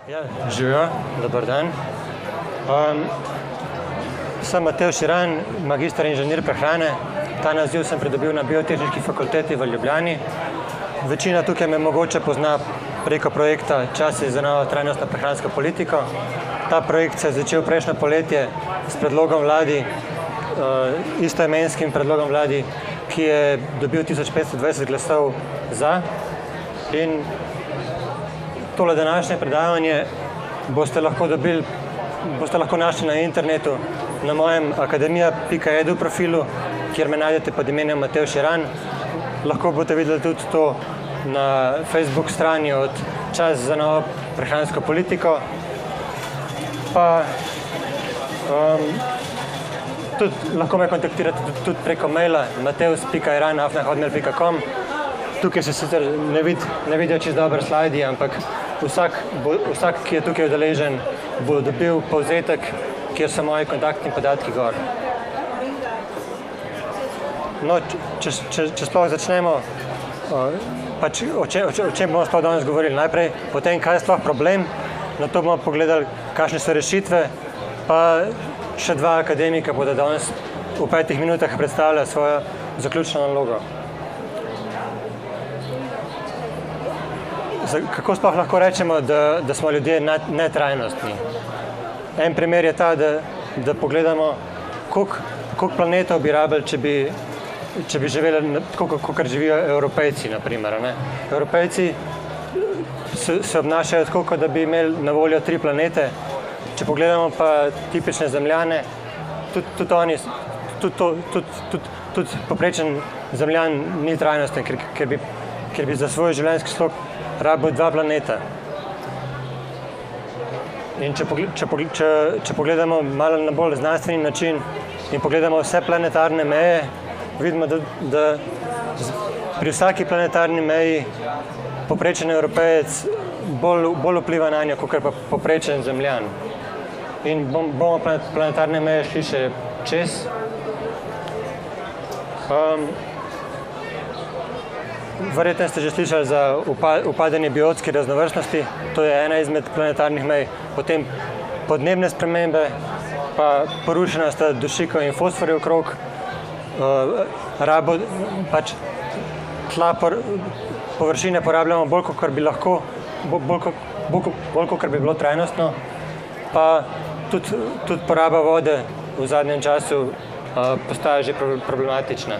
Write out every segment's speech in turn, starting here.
Ja, živijo, dober dan. Sem Matevž Iran, magister inženir prehrane. Ta naziv sem pridobil na Biotehniški fakulteti v Ljubljani. Večina tukaj me mogoče pozna preko projekta Časi za novo trajnostno prehransko politiko. Ta projekt se je začel prejšnje poletje s predlogom vladi, istoimenskim predlogom vladi, ki je dobil 1520 glasov za. In tole današnje predavanje boste lahko našli na internetu, na mojem akademija.edu profilu, kjer me najdete pod imenom Matevž Iran. Lahko boste videli tudi to na Facebook strani od Čas za novo prehransko politiko. Pa lahko me kontaktirate tudi preko maila matevž.iran@hotmail.com. Tukaj se sicer ne vidijo čisto dobro slajdi, ampak vsak, ki je tukaj udeležen, bo dobil povzetek, kjer so moji kontaktni podatki gor. No, če sploh začnemo, pač o čem bomo sploh danes govorili. Najprej o tem, kaj je sploh problem, na to bomo pogledali, kakšne so rešitve, pa še dva akademika bodo danes v 5 minutah predstavljali svojo zaključno nalogo. Kako sploh lahko rečemo, da smo ljudje netrajnostni? En primer je ta, da pogledamo, koliko planetov bi rabili, če bi živeli tako, kakor živijo Evropejci, na primer. Evropejci se obnašajo tako, kot da bi imeli na voljo 3 planete. Če pogledamo pa tipične Zemljane, tudi poprečen Zemljan ni trajnosten, ker bi za svoj življenjski slog rabil 2 planeta. In če pogledamo malo na bolj znanstveni način in pogledamo vse planetarne meje, vidimo, da pri vsaki planetarni meji poprečen Evropejec bolj vpliva na njo, kot pa poprečen Zemljan. In bomo planetarne meje šli še čez. Verjetno ste že slišali za upadanje biotske raznovrstnosti, to je ena izmed planetarnih mej, potem podnebne spremembe, pa porušenost dušikov in fosforjev okrog, pač tla površine porabljamo bolj, kot bi lahko, bolj, kot bi bilo trajnostno, pa tudi poraba vode v zadnjem času postaja že problematična.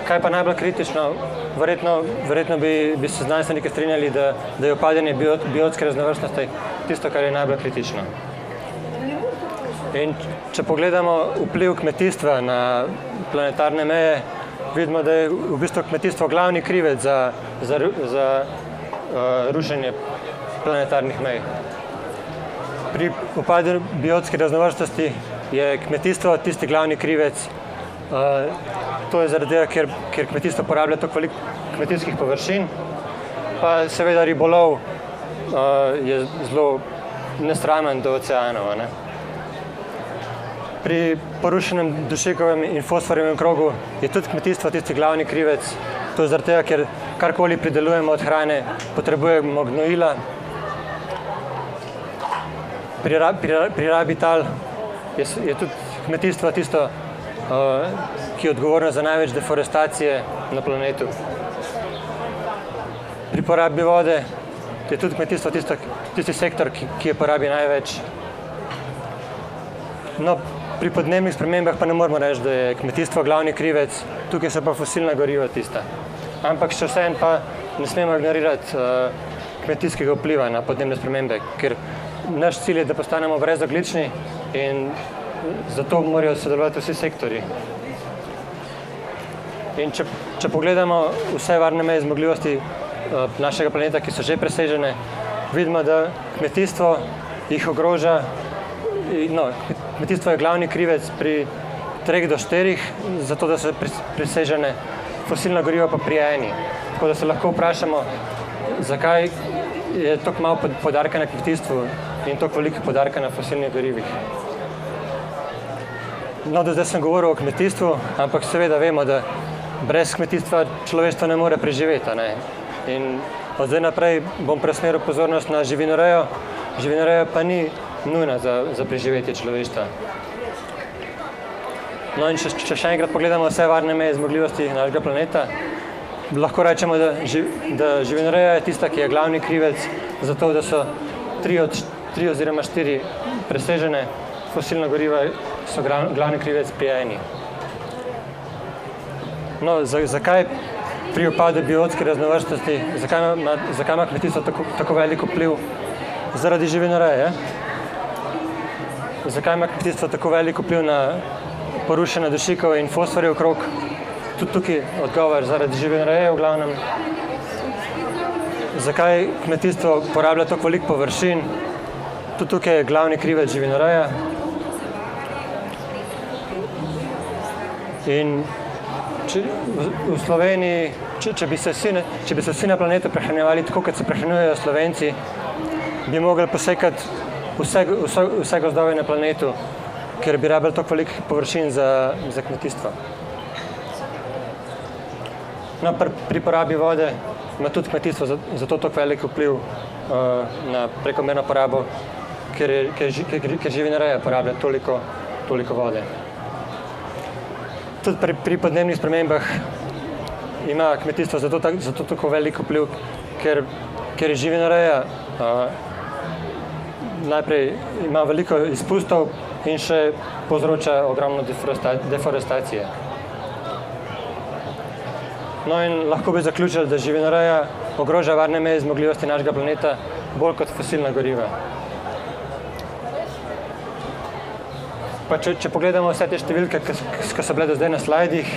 Kaj pa najbolj kritično? Verjetno bi se znanstveniki strinjali, da je upadanje biotske raznovrstnosti tisto, kar je najbolj kritično. In če pogledamo vpliv kmetijstva na planetarne meje, vidimo, da je v bistvu kmetijstvo glavni krivec za rušenje planetarnih mej. Pri upadanju biotske raznovrstnosti je kmetijstvo tisti glavni krivec. To je zaradi tega, ker kmetijstvo porablja toliko veliko kmetijskih površin, pa seveda ribolov je zelo nesramen do oceanov. Pri porušenem dušikovem in fosforjevem krogu je tudi kmetijstvo tisti glavni krivec. To je zaradi tega, ker karkoli pridelujemo od hrane, potrebujemo gnojila. Pri rabi tal je tudi kmetijstvo tisto, ki je odgovorno za največ deforestacije na planetu. Pri porabi vode je tudi kmetijstvo tisti sektor, ki je porabi največ. No, pri podnebnih spremembah pa ne moramo reči, da je kmetijstvo glavni krivec, tukaj so pa fosilna goriva tista. Ampak še vseeno pa ne smemo ignorirati kmetijskega vpliva na podnebne spremembe, ker naš cilj je, da postanemo brezogljični in zato morajo sodelovati vsi sektorji. In če pogledamo vse varne meje zmogljivosti našega planeta, ki so že presežene, vidimo, da kmetijstvo jih ogroža. Kmetijstvo je glavni krivec pri 3 do 4, zato da so presežene, fosilna goriva pa pri 1. Tako da se lahko vprašamo, zakaj je toliko malo poudarka na kmetijstvu in toliko veliko poudarka na fosilnih gorivih. No, do zdaj sem govoril o kmetijstvu, ampak seveda vemo, da brez kmetijstva človeštvo ne more preživeti. In Od zdaj naprej bom presmeril pozornost na živinorejo. Živinoreja pa ni nujna za preživetje človeštva. No in če še enkrat pogledamo vse varne meje zmogljivosti našega planeta, lahko rečemo, da živinoreja je tista, ki je glavni krivec za to, da so 3 oziroma 4 presežene fosilna goriva so glavni krivec pri eni. No, zakaj pri upadu biotske raznovrstnosti, zakaj ima kmetijstvo tako veliko vpliv? Zaradi živinoreje. Zakaj ima kmetijstvo tako veliko vpliv na porušenje dušikov in fosforjev okrog? Tudi tukaj odgovor zaradi živinoreje v glavnem. Zakaj kmetijstvo porablja toliko veliko površin? Tudi tukaj je glavni krivec živinoreja. In v Sloveniji, če bi se vsi na planetu prehranjevali tako, kot se prehranjujejo Slovenci, bi mogli posekati vse gozdove na planetu, ker bi rabili toliko velikih površin za kmetijstvo. No, pri porabi vode ima tudi kmetijstvo zato toliko velik vpliv na prekomerno porabo, ker živinoreja porablja toliko vode. Tudi pri podnebnih spremembah ima kmetijstvo zato tako velik vpliv, ker je živinoreja najprej ima veliko izpustov in še povzroča ogromno deforestacije. No in lahko bi zaključili, da živinoreja ogroža varne meje zmogljivosti našega planeta bolj kot fosilna goriva. Pa če pogledamo vse te številke, ki so bile do zdaj na slajdih,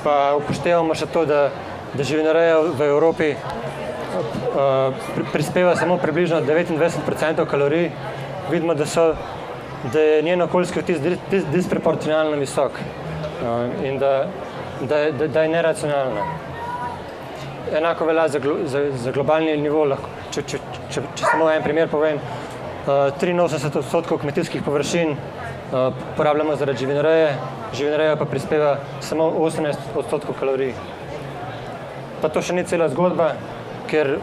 pa upoštevamo še to, da živinoreja v Evropi prispeva samo približno 29% kalorij, vidimo, da je njen okoljski vtis disproporcionalno visok in da je neracionalna. Enako velja za globalni nivo, če samo en primer povem, 83% kmetijskih površin porabljamo zaradi živinoreje, živinoreja pa prispeva samo 18% kalorij. Pa to še ni cela zgodba, ker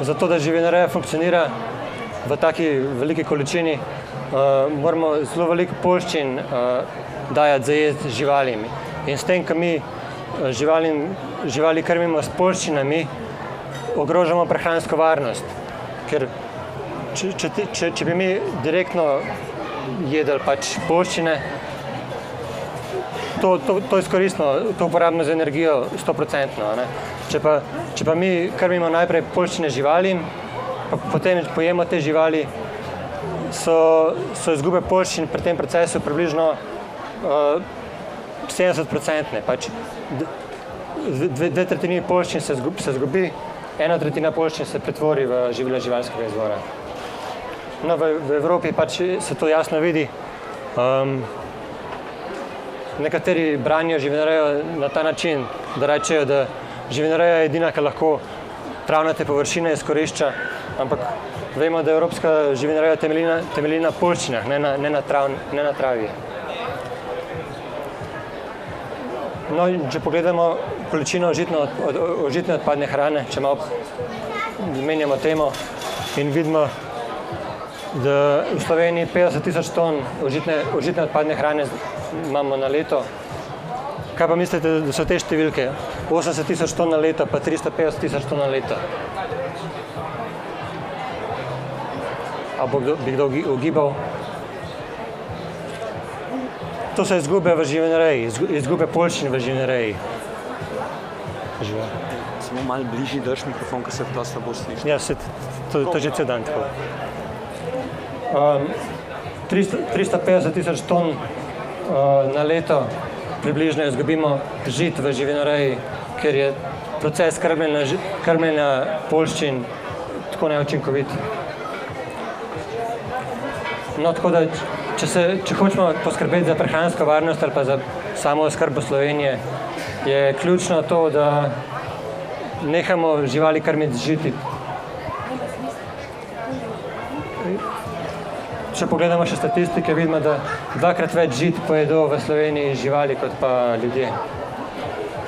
zato, da živinoreja funkcionira v taki veliki količini, moramo zelo veliko poljščin dajati za jesti živalim. In s tem, ko mi živali krmimo s poljščinami, ogrožamo prehransko varnost. Ker če bi mi direktno jedli pač poljščine, to izkoristimo, to uporabimo za energijo 100%. Če pa mi krmimo najprej poljščine živalim, pa potem pojemo te živali, so izgube poljščin pri tem procesu približno 70%. Pač 2/3 poljščin se izgubi, 1/3 poljščin se pretvori v živila živalskega izvora. No, v Evropi pač se to jasno vidi. Nekateri branijo živinorejo na ta način, da rečejo, da živinoreja je edina, ki lahko travnate površine izkorišča, ampak vemo, da evropska živinoreja temelji na poljščinah, ne na travi. No, če pogledamo količino užitne odpadne hrane, če malo menjamo temo in vidimo, da v Sloveniji 50 000 ton užitne odpadne hrane imamo na leto. Kaj pa mislite, da so te številke? 80 000 ton na leto, pa 350 000 ton na leto. A bi kdo ugibal? To so izgube v živinoreji, izgube poljščin v živinoreji. Samo malo bližji drž mikrofon, ker se to slabo sliši. Ja, to že cel dan tako. 350 000 ton na leto približno izgubimo žit v živinoreji, ker je proces krmljenja poljščin tako neučinkovit. No, tako da, če hočemo poskrbeti za prehransko varnost ali pa za samo oskrbo Slovenije, je ključno to, da nehamo živali krmiti z žiti. Če pogledamo še statistike, vidimo, da 2-krat več žit pojedo v Sloveniji živali kot pa ljudje.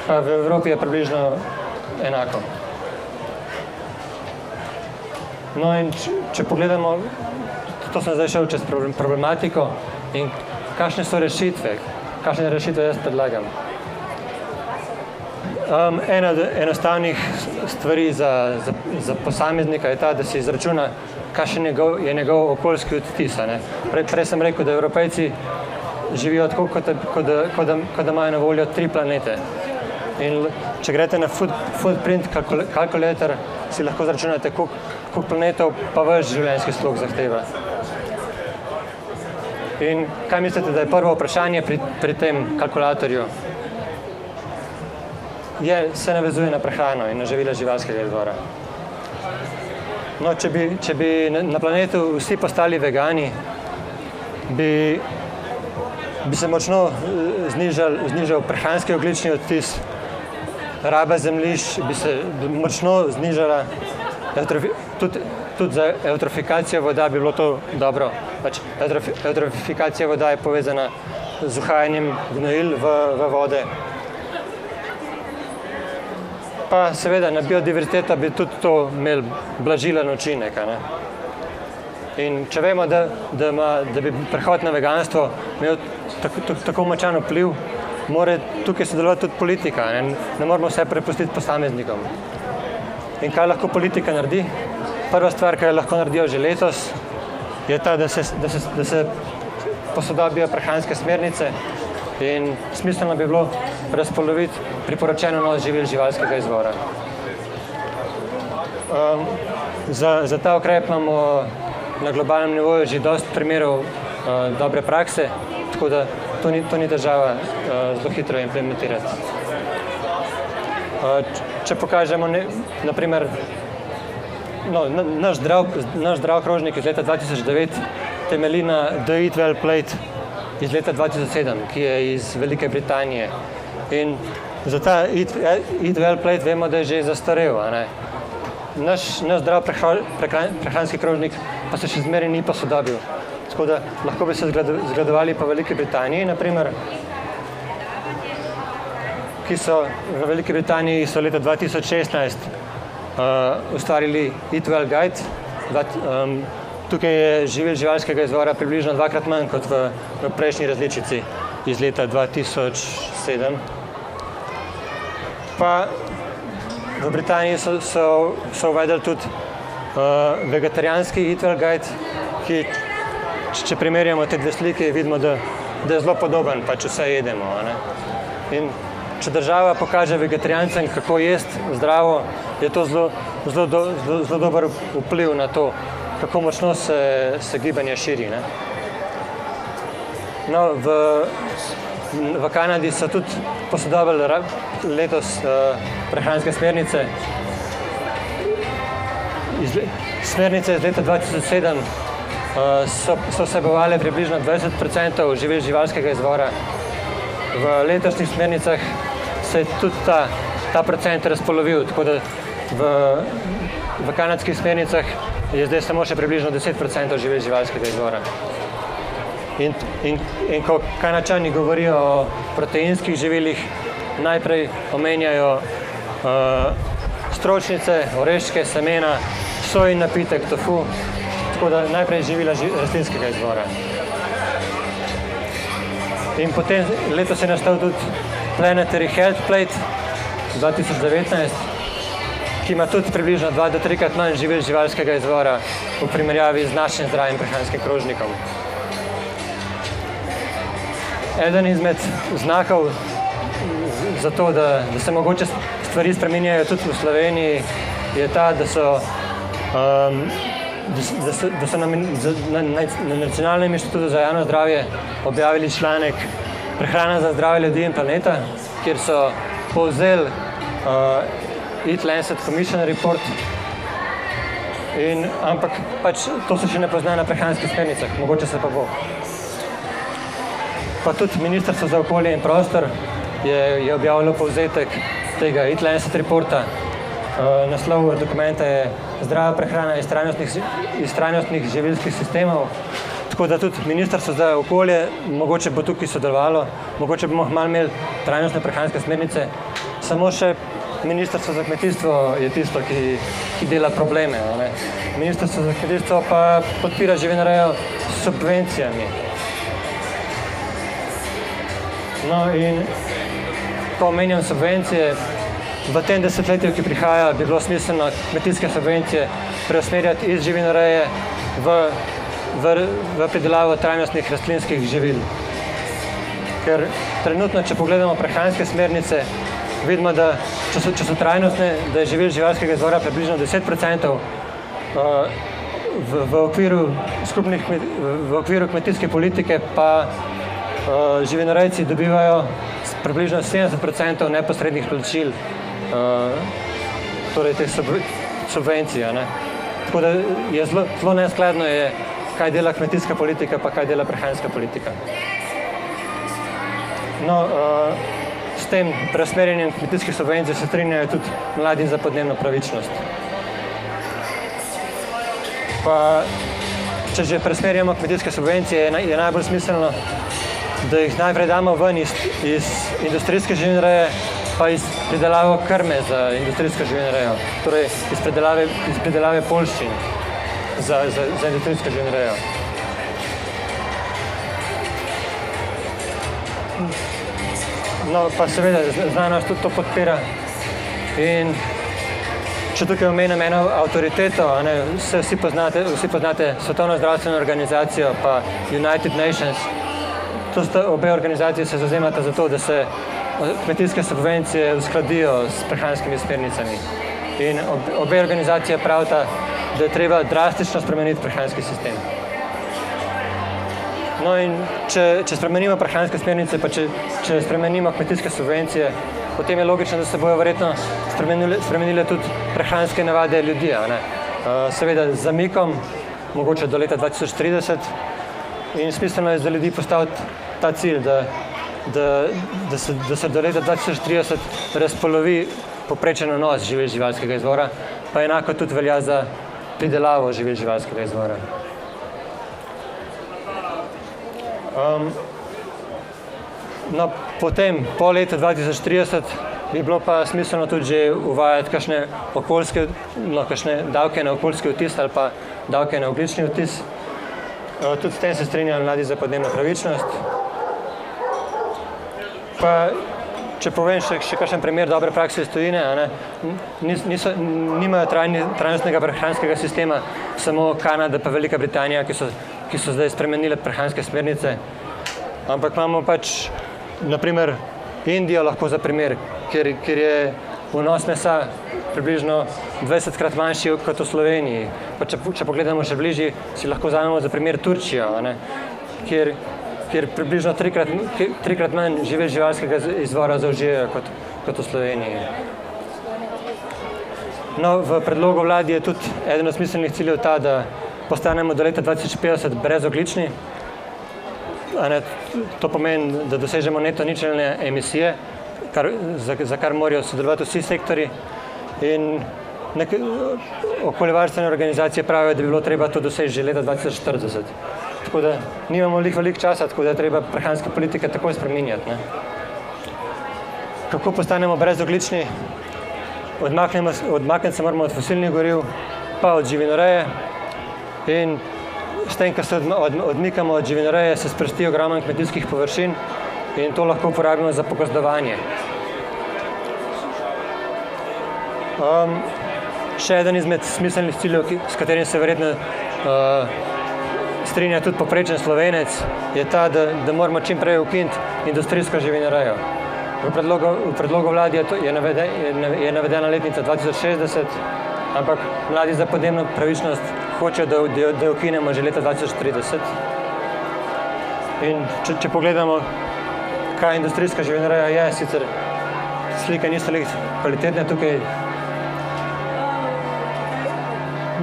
Pa v Evropi je približno enako. No in če pogledamo, to sem zdaj šel čez problematiko in kakšne so rešitve, jaz predlagam. Ena od enostavnih stvari za posameznika je ta, da si izračuna, kakšen je njegov okoljski odtis. Prej sem rekel, da Evropejci živijo tako, kot da imajo na voljo 3 planete. In če greste na footprint calculator, si lahko izračunate, koliko planetov pa vaš življenjski slog zahteva. In kaj mislite, da je prvo vprašanje pri tem kalkulatorju? Se navezuje na prehrano in na živila živalskega izvora. No, če bi na planetu vsi postali vegani, bi se močno znižal prehranski ogljični odtis, raba zemljišč bi se močno znižala, tudi za eutrofikacijo voda bi bilo to dobro. Eutrofikacija voda je povezana z uhajanjem gnojil v vode. Pa seveda na biodiverziteta bi tudi to imel blažilen učinek. In če vemo, da bi prehod na veganstvo imel tako močan vpliv, mora tukaj sodelovati tudi politika. Ne moramo vse prepustiti posameznikom. In kaj lahko politika naredi? Prva stvar, kaj lahko naredijo že letos, je ta, da se posodobijo prehranske smernice in smiselno bi bilo razpoloviti priporočeno vnos živil živalskega izvora. Za ta ukrep imamo na globalnem nivoju že dosti primerov dobre prakse, tako da to ni težava zelo hitro implementirati. Če pokažemo, naprimer, naš zdrav krožnik iz leta 2009 temelji na The Eat Well Plate iz leta 2007, ki je iz Velike Britanije. In za ta Eat Well Plate vemo, da je že zastarel. Naš zdrav prehranski krožnik pa se še zmeraj ni posodobil. Tako da lahko bi se zgledovali po Veliki Britaniji, naprimer, ki so v Veliki Britaniji so leta 2016 ustvarili Eat Well Guide. Tukaj je živil živalskega izvora približno 2-krat manj kot v prejšnji različici iz leta 2007. Pa v Britaniji so uvedli tudi vegetarijanski Eat Well Guide, ki, če primerjamo te dve slike, vidimo, da je zelo podoben, pač vse jedemo. In če država pokaže vegetarijancem, kako jesti zdravo, je to zelo dober vpliv na to, kako močno se gibanje širi. No, v Kanadi so tudi posodobili letos prehranske smernice. Smernice iz leta 2007 so vsebovale približno 20% živil živalskega izvora. V letošnjih smernicah se je tudi ta procent razpolovil, tako da v kanadskih smernicah je zdaj samo še približno 10% živil živalskega izvora. In ko Kanadčani govorijo o proteinskih živilih, najprej omenjajo stročnice, oreščke, semena, sojin napitek, tofu, tako da najprej živila rastlinskega izvora. In potem letos je nastal tudi Planetary Health Plate 2019, ki ima tudi približno 2 do 3-krat manj živil živalskega izvora v primerjavi z našim zdravim prehranskim krožnikom. Eden izmed znakov za to, da se mogoče stvari spreminjajo tudi v Sloveniji, je ta, da so na Nacionalnem inštitutu za javno zdravje objavili članek Prehrana za zdravje ljudi in planeta, kjer so povzeli Eat Lancet Commission report, ampak pač to se še ne pozna na prehranskih smernicah, mogoče se pa bo. Pa tudi Ministrstvo za okolje in prostor je objavilo povzetek tega Eat Lancet reporta. Naslov dokumenta je Zdrava prehrana iz trajnostnih živilskih sistemov. Tako da tudi Ministrstvo za okolje mogoče bo tukaj sodelovalo, mogoče bomo malo imeli trajnostne prehranske smernice. Samo še Ministrstvo za kmetijstvo je tisto, ki dela probleme. Ne? Ministrstvo za kmetijstvo pa podpira živinorejo s subvencijami. No in ko omenjam subvencije, v tem desetletju, ki prihaja, bi bilo smiselno kmetijske subvencije preusmerjati iz živinoreje v pridelavo trajnostnih rastlinskih živil. Ker trenutno, če pogledamo prehranske smernice, vidimo, da če so trajnostne, da je živil živalskega izvora približno 10%, v okviru kmetijske politike pa živinorejci dobivajo približno 70% neposrednih plačil, torej teh subvencij. Tako da je zelo neskladno, kaj dela kmetijska politika, pa kaj dela prehranska politika. No, s tem preusmerjanjem kmetijskih subvencij se strinjajo tudi mladi za podnebno pravičnost. Pa, če že preusmerjamo kmetijske subvencije, je najbolj smiselno, da jih najprej damo ven iz industrijske živinoreje, pa iz pridelave krme za industrijsko živinorejo, torej iz pridelave poljščin za industrijsko živinorejo. No, pa seveda znanost tudi to podpira. In če tukaj omenim eno avtoriteto, vsi poznate Svetovno zdravstveno organizacijo pa United Nations. Obe organizacije se zavzemata za to, da se kmetijske subvencije uskladijo s prehranskimi smernicami. In obe organizacije pravita, da je treba drastično spremeniti prehranski sistem. No in če spremenimo prehranske smernice, pa če spremenimo kmetijske subvencije, potem je logično, da se bojo verjetno spremenile tudi prehranske navade ljudi. Seveda z zamikom, mogoče do leta 2030, in smiselno je za ljudi postaviti ta cilj, da se do leta 2030 razpolovi povprečen vnos živil živalskega izvora, pa enako tudi velja za pridelavo živil živalskega izvora. No, potem, po letu 2030, bi bilo pa smiselno tudi že uvajati kakšne davke na okoljski odtis ali pa davke na ogljični odtis. Tudi s tem se strinjajo mladi za podnebno pravičnost. Pa, če povem še kakšen primer dobre prakse iz tujine, nimajo trajnostnega prehranskega sistema samo Kanada pa Velika Britanija, ki so zdaj spremenile prehranske smernice, ampak imamo pač, naprimer, Indijo lahko za primer, kjer je vnos mesa približno 20krat manjši kot v Sloveniji. Pa če pogledamo še bližje, si lahko vzamemo za primer Turčijo, kjer približno trikrat manj živil živalskega izvora zaužijejo kot v Sloveniji. No, v predlogu vladi je tudi eden od smiselnih ciljev ta, da postanemo do leta 2050 brezogljični. To pomeni, da dosežemo neto ničelne emisije, za kar morajo sodelovati vsi sektorji. In okoljevarstvene organizacije pravijo, da bi bilo treba to doseči že leta 2040. Tako da nimamo veliko časa, tako da je treba prehranske politike takoj spreminjati. Kako postanemo brezogljični? Odmakniti se moramo od fosilnih goriv, pa od živinoreje. In s tem, ko se odmikamo od živinoreje, se sprosti ogromen kmetijskih površin in to lahko uporabimo za pogozdovanje. Še eden izmed smiselnih ciljev, s katerim se verjetno strinja tudi povprečen Slovenec, je ta, da moramo čim prej ukiniti industrijsko živinorejo. V predlogu vladi je navedena letnica 2060, ampak mladi za podnebno pravičnost hočejo, da jo ukinemo že leta 2030. In če pogledamo, kaj industrijska živinoreja je, sicer slike niso kvalitetne tukaj.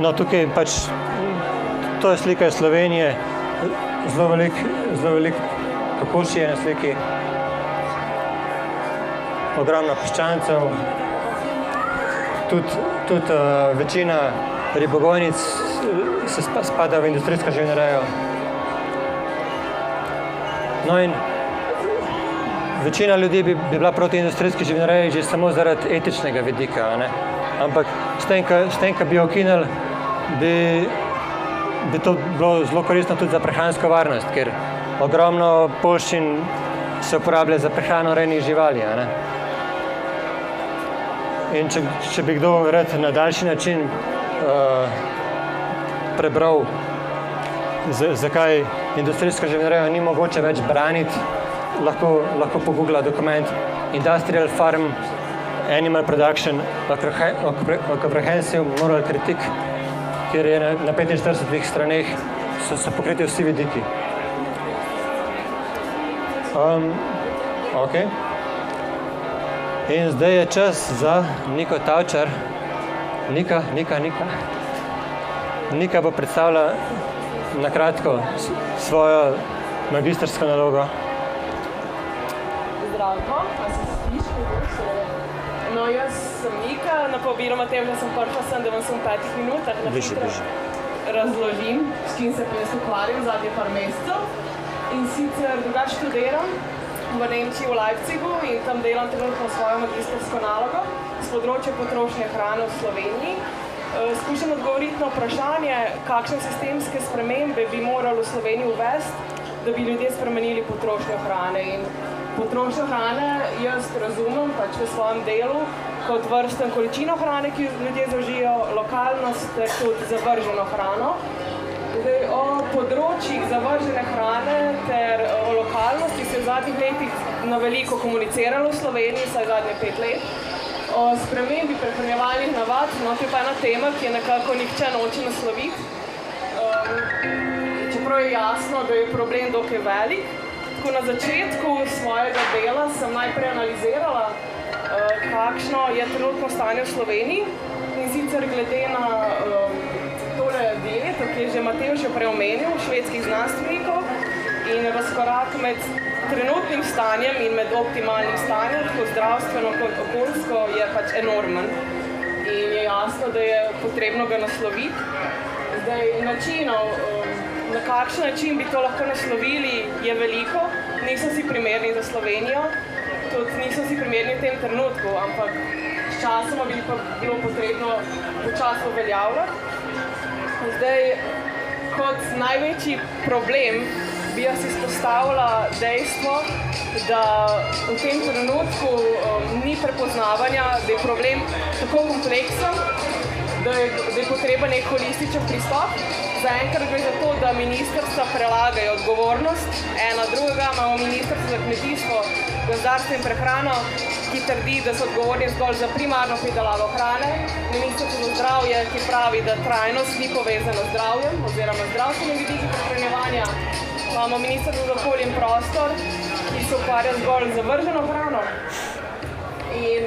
No, tukaj pač, to je slika iz Slovenije, zelo veliko kokoši je na sliki, ogromno piščancev, tudi večina ribogojnic se spada v industrijsko živinorejo. No in večina ljudi bi bila proti industrijski živinoreji že samo zaradi etičnega vidika, ne? Ampak s tem, ko bi jo ukinili, bi to bilo zelo koristno tudi za prehransko varnost, ker ogromno poljščin se uporablja za prehrano rejnih živali, ne? In če bi kdo rad na daljši način prebral, zakaj industrijsko živinorejo ni mogoče več braniti, lahko pogugla dokument Industrial Farm Animal Production a Comprehensive Moral Critique, kjer je na 45 straneh so pokriti vsi vidiki. Okay. In zdaj je čas za Niko Tavčar. Nika. Nika bo predstavila na kratko svojo magistrsko nalogo. Zdravko, a se sliši? No, jaz sem Nika, na povabilo Matevža sem prišla sem, da vam sem v 5 minutah na hitro razložim, s čim se jaz ukvarjam zadnje par mesecev. In sicer drugače študiram v Nemčiji, v Leipzigu in tam delam trenutno svojo magistrsko nalogo s področja potrošnje hrane v Sloveniji. Skušam odgovoriti na vprašanje, kakšne sistemske spremembe bi morali v Sloveniji uvesti, da bi ljudje spremenili potrošnjo hrane. In potrošnjo hrane jaz razumem pač v svojem delu kot vrsten količino hrane, ki ljudje zaužijo, lokalnost ter tudi zavrženo hrano. Zdaj, o področjih zavržene hrane ter o lokalnosti se v zadnjih letih na veliko komuniciralo v Sloveniji, saj zadnje 5 let. O spremembi prehranjevalnih navad, no, to je pa ena tema, ki je nekako nihče noče nasloviti. Čeprav je jasno, da je problem dokaj velik. Tako na začetku svojega dela sem najprej analizirala, kakšno je trenutno stanje v Sloveniji in sicer glede na tole dieto, ki je že Matevž prej omenil, švedskih znanstvenikov in razkorak med trenutnim stanjem in med optimalnim stanjem, tako zdravstveno kot okoljsko, je pač enormen. In je jasno, da je potrebno ga nasloviti. Zdaj, načinov, na kakšen način bi to lahko naslovili, je veliko. Niso si primerni za Slovenijo, tudi niso si primerni v tem trenutku, ampak s časoma bi pa bilo potrebno počasno uveljavljati. Zdaj, kot največji problem bi jaz izpostavila dejstvo, da v tem trenutku ni prepoznavanja, da je problem tako kompleksen, da je potreben nek holističen pristop. Zaenkrat gre za to, da ministrstva prelagajo odgovornost ena drugega. Imamo ministrstvo za kmetijstvo, gozdarstvo in prehrano, ki trdi, da so odgovorni zgolj za primarno pridelavo hrane. Ministrstvo za zdravje, ki pravi, da trajnost ni povezana z zdravjem oziroma zdravstvenim vidiki prehranjevanja. Imamo ministrstvo za okolje in prostor, ki se ukvarja zgolj z zavrženo hrano. In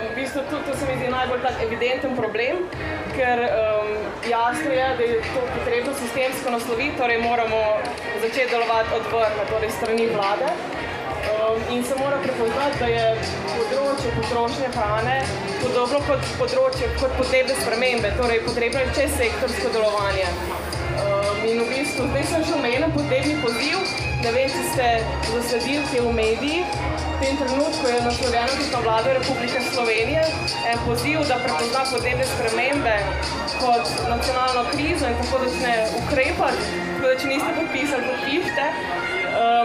v bistvu tudi to se mi zdi najbolj tak evidenten problem, ker jasno je, da je to potrebno sistemsko nasloviti, torej moramo začeti delovati od vrha, torej strani vlade. In se mora prepoznati, da je področje potrošnje hrane podobno kot podnebne spremembe, torej potrebno je čez sektorsko delovanje. In v bistvu, zdaj sem že omenil podnebni poziv, ne vem, če ste zasledili, ki je v medijih. V tem trenutku je naslovljeno tudi na Vlado Republike Slovenije en poziv, da prepozna podnebne spremembe kot nacionalno krizo in tako začne ukrepati. Tako da, če niste podpisali, podpišite.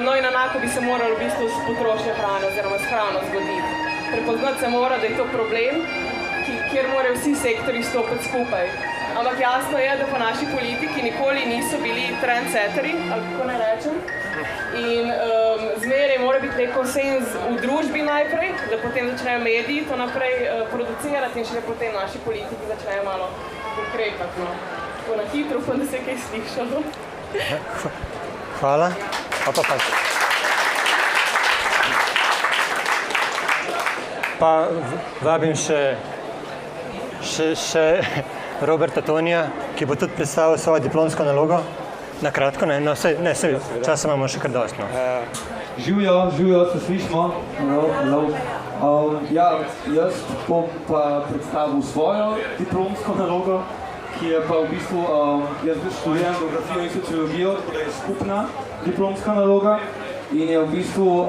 No in enako bi se moralo v bistvu s potrošnjo hrane oziroma s hrano zgoditi. Prepoznati se mora, da je to problem, kjer morajo vsi sektorji stopiti skupaj. Ampak jasno je, da pa naši politiki nikoli niso bili trendsetteri, ali kako ne rečem. In zmeraj mora biti nek konsenz v družbi najprej, da potem začnejo mediji to naprej producirati in še potem naši politiki začnejo malo ukrepati. No. Tako na hitro, pa da se kaj slišalo. Hvala. Pa vabim še Roberta Tonija, ki bo tudi predstavil svojo diplomsko nalogo. Na kratko, ne? No, časa imamo še kar dosti. No. Živijo, se slišimo. Jaz bom pa predstavil svojo diplomsko nalogo, ki je pa v bistvu, jaz študiram geografijo in sociologijo, tako da je skupna diplomska naloga in je v bistvu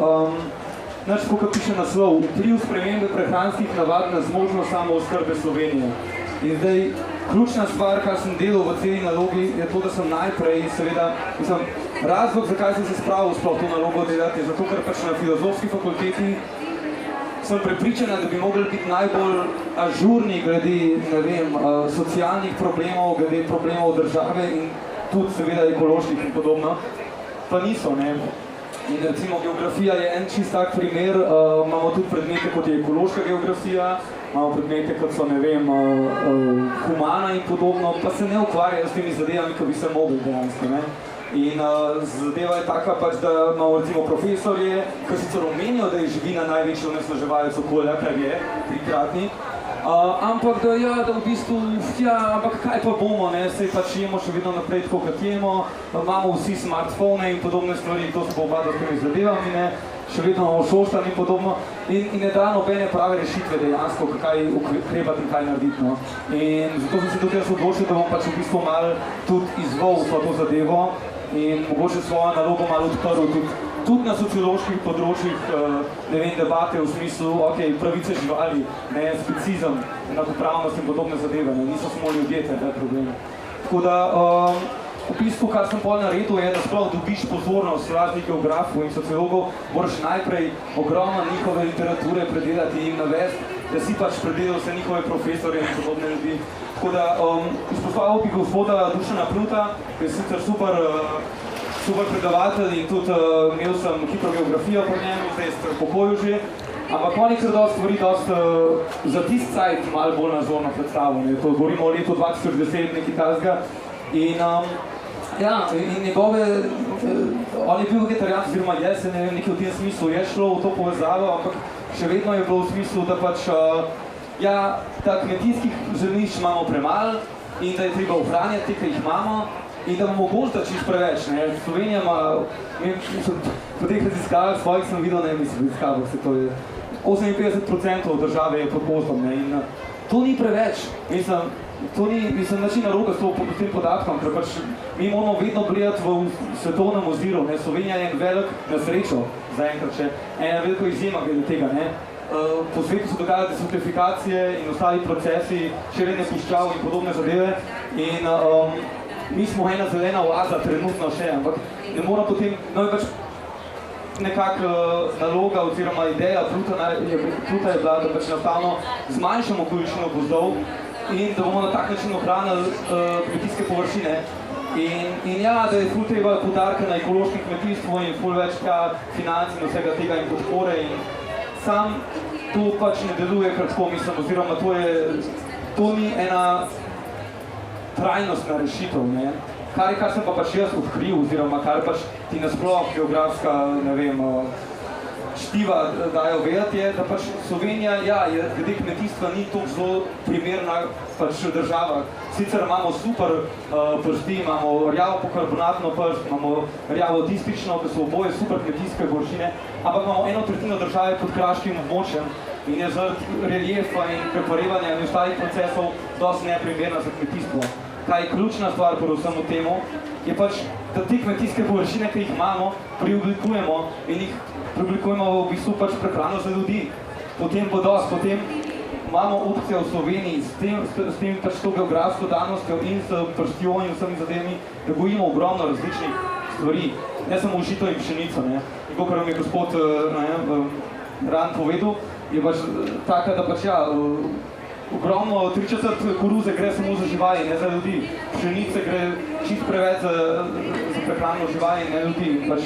Nač, kot piše naslov, vpliv spremembe prehranskih navad na zmožnost samooskrbe Slovenije. In zdaj, ključna stvar, kar sem delal v celi nalogi, je to, da sem najprej, seveda, razlog, zakaj sem se spravil sploh to nalogo delati, je zato, ker pač na filozofski fakulteti sem prepričana, da bi mogli biti najbolj ažurni glede, ne vem, socialnih problemov, glede problemov države in tudi seveda ekoloških in podobno, pa niso, ne. In recimo geografija je en čist tak primer, imamo tudi predmete, kot je ekološka geografija, imamo predmete, kot so, ne vem, humana in podobno, pa se ne ukvarjajo s temi zadevami, ko bi se mogli dejansko, ne. In zadeva je taka pač, da imamo recimo profesorje, ki sicer omenijo, da je živina največji onesnaževalec okolja, kar je, trikratni, ampak da ja, da v bistvu, ja, ampak kaj pa bomo, ne, sej pač jemo še vedno naprej tako, kot jemo, imamo vsi smartfone in podobne stvari, to se bo obadal s temi zadevami, ne, še vedno imamo šoštan in podobno in ne da nobene prave rešitve dejansko, kaj ukrebati in kaj narediti, no. In zato sem se tudi jaz odločil, da bom pač v bistvu malo tudi izvolil to zadevo in mogoče svojo nalogo malo odprl tudi na socioloških področjih, ne vem, debate v smislu, ok, pravice živali, ne, specizem, enakopravnost in podobne zadeve, ne, niso samo ljudje, to je problem. Tako da, v bistvu, kar sem pol naredil, je, da sploh dobiš pozornost raznih geografov in sociologov, moraš najprej ogromno njihove literature predelati in navesti, da si pač predelal vse njihove profesorje in podobne ljudi. Tako da, izpostavil bi gospoda Dušana Pluta, ki je sicer super predavatelj in tudi imel sem hidrogeografijo po njem, zdaj je pokojil že, ampak on je kar dosti stvari za tist cajt malo bolj nazorno predstavil, ne, to govorimo o letu 2010, nekaj tazga in ja, in njegove, on je bil vegetarijan, oziroma je se, ne vem, nekaj v tem smislu je šlo v to povezavo, ampak še vedno je bilo v smislu, da pač, ja, da kmetijskih zemljišč imamo premalo in da je treba ohranjati, ki jih imamo, in da bomo gozdati čist preveč, ne. Slovenija ima, po teh raziskavah svojih sem videl, ne mislim, raziskavah se to je, 58% države je pod gozdom, ne, in to ni preveč, mislim, to ni, način narobe s tem podatkom, ker pač mi moramo vedno gledati v svetovnem oziru, ne, Slovenija je en velik, na srečo, zaenkrat še, ena veliko izjema glede tega, ne. Po svetu se dogajajo desertifikacije in ostali procesi, širjenje puščav in podobne zadeve in mi smo ena zelena oaza trenutno še, ampak ne moramo potem, no je pač nekako naloga oziroma ideja Pluta je bila, da pač enostavno zmanjšamo količino gozdov in da bomo na tak način ohranili kmetijske površine. In ja, da je ful treba poudarka na ekološkem kmetijstvu in ful več financ in vsega tega in podpore in sam to pač ne deluje kar tako, mislim, oziroma to ni ena trajnostna rešitev, ne. Kar sem pa pač jaz odkril, oziroma kar pač ti nasploh geografska, ne vem, štiva dajo vedeti, je, da pač Slovenija, ja, glede kmetijstva ni toliko zelo primerna pač država. Sicer imamo super prsti, imamo rjavo pokarbonatno prst, imamo rjavo distično, ki so oboje super kmetijske površine, ampak imamo 1/3 države pod kraškim območjem in je zaradi reljefa in preporevanja in ostalih procesov dosti neprimerna za kmetijstvo. Kaj je ključna stvar pri vsemu temu, je pač, da te kmetijske površine, ki jih imamo, preoblikujemo in jih preoblikujemo v bistvu pač prehrano za ljudi. Potem bo dosti, potem imamo opcijo v Sloveniji s tem pač to geografsko danostjo in s prstjo in vsemi zadevami, da gojimo ogromno različnih stvari. Ne samo žito in pšenico, ne. Tako, kar vam je gospod Ran povedal, je pač taka, da pač ja, ogromno 3/4 koruze gre samo za živali, ne za ljudi. Pšenice gre čist preveč za prehrano živali, ne ljudi. Pač,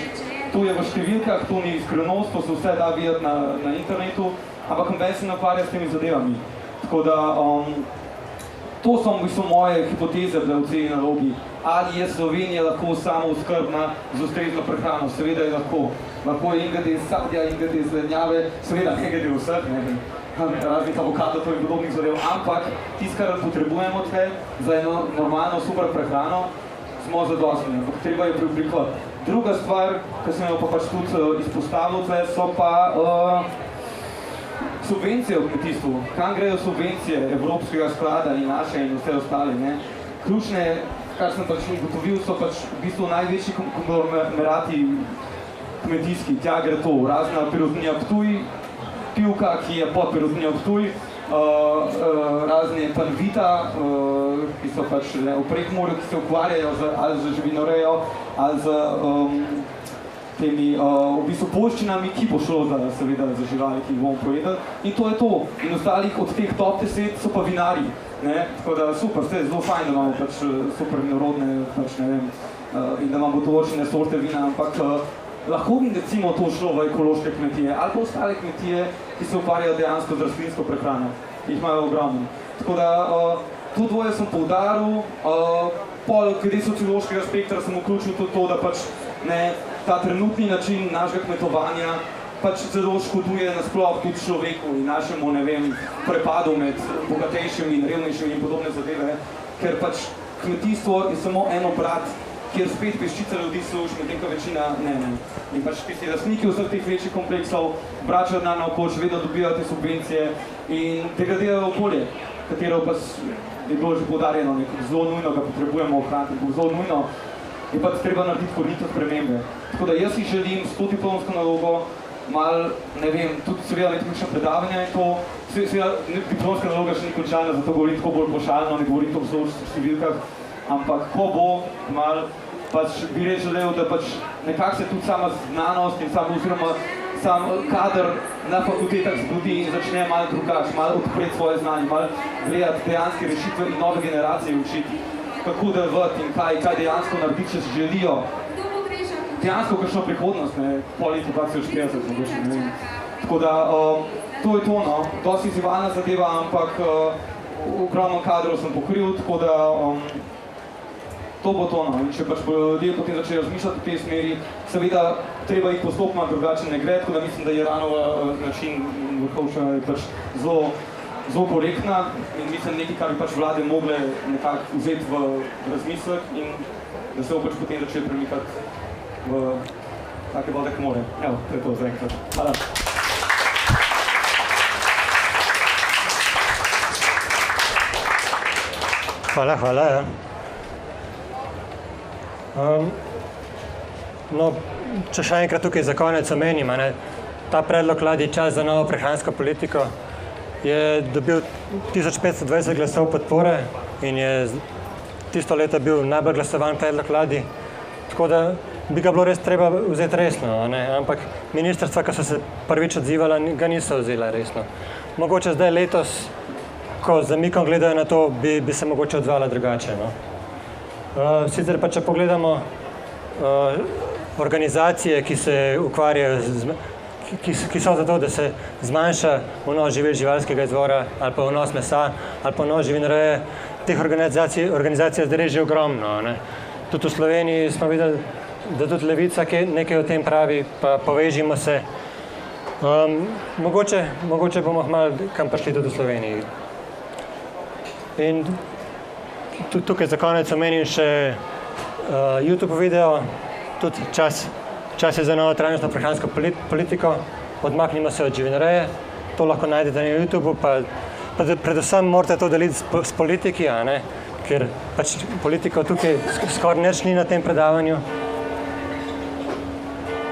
to je v številkah, to ni skrivnost, to se vse da videti na internetu, ampak noben se ne ukvarja s temi zadevami. Tako da, to so v bistvu moje hipoteze v celi nalogi. Ali je Slovenija lahko samooskrbna z ustrezno prehrano? Seveda je lahko. Lahko je in glede sadja, in glede zelenjave, seveda ne glede vseh, ne. Raznih avokadov in podobnih zadev, ampak tisto, kar potrebujemo tle za eno normalno super prehrano, smo zadostni, ampak treba je preoblikovati. Druga stvar, ki sem jo pa pač tudi izpostavil tle, so pa subvencije v kmetijstvu. Kam grejo subvencije Evropskega sklada in naše in vse ostale, ne? Ključne, kar sem pač ugotovil, so pač v bistvu največji konglomerati kmetijski, tja gre to, razna Pirotnija Ptuj, Pivka, ki je pod Pirotnijo Ptuj, razne Panvita, ki so pač v Prekmurju, ki se ukvarjajo ali z živinorejo, ali z temi v bistvu poljščinami, ki bo šlo seveda za živali, ki jih bomo pojedali. In to je to. In ostalih od teh top 10 so pa vinarji. Tako da super, ste zelo fajn, da imamo pač super vinorodne, pač ne vem, in da imamo določene sorte vina, ampak lahko bi recimo to šlo v ekološke kmetije ali pa ostale kmetije, ki se ukvarjajo dejansko z rastlinsko prehrano. Jih imajo ogromno. Tako da to dvoje sem poudaril, pol glede sociološkega spektra sem vključil tudi to, da pač ta trenutni način našega kmetovanja pač zelo škoduje nasploh tudi človeku in našemu, ne vem, prepadu med bogatejšimi in revnejšimi in podobne zadeve, ker pač kmetijstvo je samo en obrat, kjer spet peščica ljudi služi, medtem ko večina ne. In pač tisti lastniki vseh teh večjih kompleksov vračajo denar naokoli, še vedno dobivajo te subvencije in degradirajo okolje, katero pa je bilo že poudarjeno, nekako zelo nujno ga potrebujemo ohraniti, zelo nujno je pa treba narediti korenite spremembe. Tako da jaz si želim s to diplomsko nalogo malo, ne vem, tudi seveda nekaj predavanja in to, seveda diplomska naloga še ni končalna, zato govorim tako bolj pošalno, ne govorim to v številkah, ampak ko bo malo, pač bi res želel, da pač nekako se tudi sama znanost in sam kader na fakultetah zbudi in začne malo drugače, malo odpreti svoje znanje, malo gledati dejanske rešitve in nove generacije učiti, kako delovati in kaj dejansko narediti, če se želijo dejansko kakšno prihodnost, po letu 2050, mogoče, ne vem. Tako da, to je to, no. Dosti izzivalna zadeva, ampak ogromno kadrov sem pokril, tako da to bo to, no. In če pač ljudje potem začnejo razmišljati v tej smeri, seveda treba jih postopno drugače ne gre, tako da mislim, da je Ranova način Vrhovša pač zelo korektna in mislim nekaj, kar bi pač vlade mogle nekako vzeti v razmislek in da se bo pač potem začeli premikati v take vode, k more. Evo, to je to za enkrat. Hvala. Hvala, ja. No, če še enkrat tukaj za konec omenim, ta predlog vladi Čas za novo prehransko politiko je dobil 1520 glasov podpore in je tisto leto bil najbolj glasovan predlog vladi, tako da bi ga bilo res treba vzeti resno, ampak ministrstva, ki so se prvič odzivala, ga niso vzela resno. Mogoče zdaj letos, ko z zamikom gledajo na to, bi se mogoče odzvala drugače. Sicer pa, če pogledamo organizacije, ki se ukvarjajo, ki so za to, da se zmanjša vnos živil živalskega izvora ali pa vnos mesa ali pa vnos živinoreje, teh organizacij zdaj že ogromno. Tudi v Sloveniji smo videli, da tudi Levica nekaj o tem pravi, pa povežimo se. Mogoče bomo malo kam prišli tudi v Sloveniji. In tukaj za konec omenim še YouTube video, tudi čas je za novo trajnostno prehransko politiko, odmaknimo se od živinoreje, to lahko najdete na YouTubeu, pa predvsem morate to deliti s politiki, ker pač politika tukaj skoraj nič ni na tem predavanju.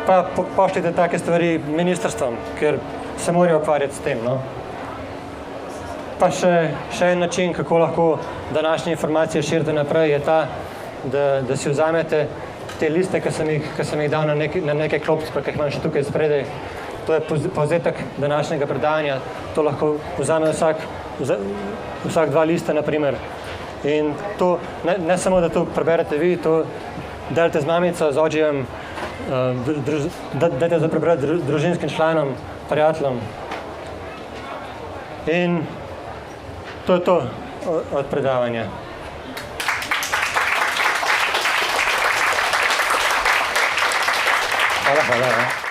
Pa pošljite take stvari ministrstvom, ker se morajo ukvarjati s tem. Pa še en način, kako lahko današnje informacije širite naprej, je ta, da si vzamete te liste, ki sem jih dal na neke klopce, ki jih imam še tukaj spredaj. To je povzetek današnjega predavanja. To lahko vzame vsak 2 lista, na primer. In to, ne samo, da to preberete vi, to delite z mamico, z očijem, dajte za prebrati družinskim članom, prijateljem. In to je to od predavanja. Hvala.